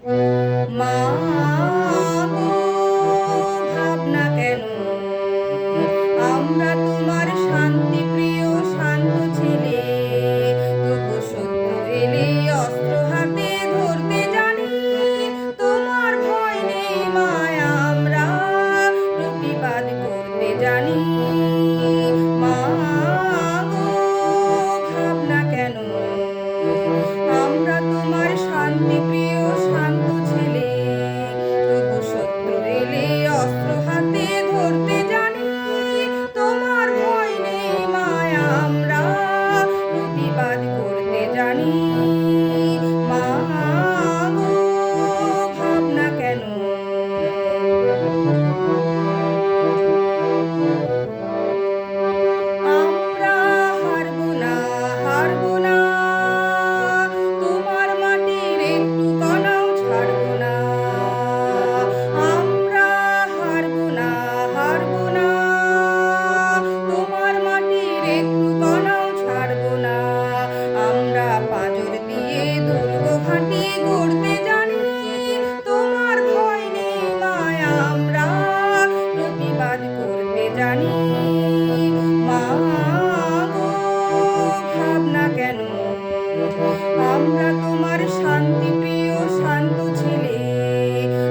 মা গো, ভাবনা কেন? আমরা তোমার শান্তি প্রিয় শান্ত ছেলে, তবু শত্রু এলে অস্ত্র হাতে ধরতে জানি। তোমার ভয় নেই মায়া, আমরা প্রতিবাদ করতে জানি। মা গো, ভাবনা কেন? আমরা তোমার শান্তি প্রিয় শান্ত ছেলে, তবু শত্রু এলে অস্ত্র হাতে ধরতে জানি। তোমার ভয় নেই মায়া, আমরা প্রতিবাদ করতে জানি। মা গো, ভাবনা কেন? আমরা হারবো না, হারবো না, তোমার মাটির একটু কণাও ছাড়বো না। আমরা হারবো না, হারবো না, তোমার মাটির একটু কণাও ছাড়বো না। আমরা পাঁজর দিয়ে দুর্গ ঘাঁটি গড়তে জানি। তোমার ভয় নেই মায়া, আমরা প্রতিবাদ করতে জানি। মা গো, ভাবনা কেন? আমরা তোমার শান্তি প্রিয় শান্ত ছেলে,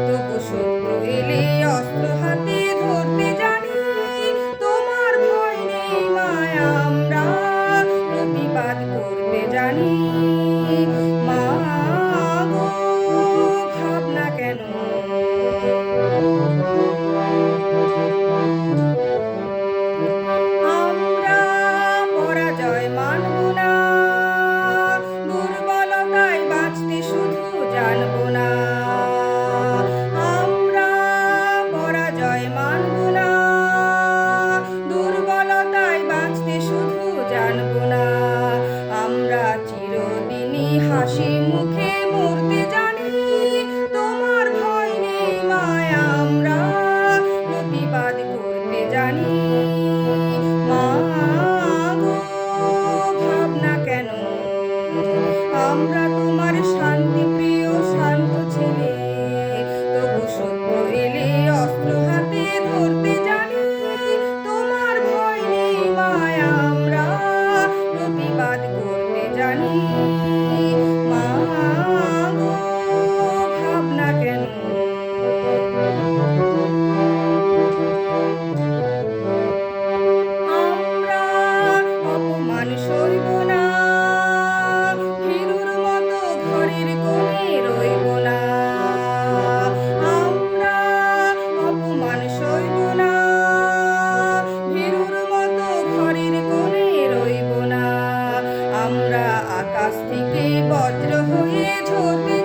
তবু শত্রু এলে অস্ত্র হাতে ধরতে জানি। তোমার ভয় নেই মায়া, আমরা প্রতিবাদ করতে জানি। মা গো, ভাবনা কেন? আমরা পরাজয় মানব না, দুর্বলতায় বাঁচতে শুধু জানবো না। আমরা পরাজয় মানব না, দুর্বলতায় বাঁচতে শুধু জানবো না। আমরা চিরদিনই হাসি মুখে মরতে জানি। তোমার ভয় নেই মায়া, আমরা প্রতিবাদ করতে জানি। মা গো, ভাবনা কেন? আমরা তোমার শান্তি প্রিয় শান্ত ছেলে, তবু শত্রু এলে অস্ত্র হাতে ধরতে জানি। তোমার ভয় নেই মায়া, আমরা প্রতিবাদ করতে জানি। মা গো, ভাবনা কেন? আমরা অপমান সইব না, ভীরুর মতো ঘরের কোণে রইব না। আমরা অপমান সইব না, ভীরুর মতো ঘরের কোণে রইব না। আমরা আকাশ থেকে বজ্র হয়ে ঝরতে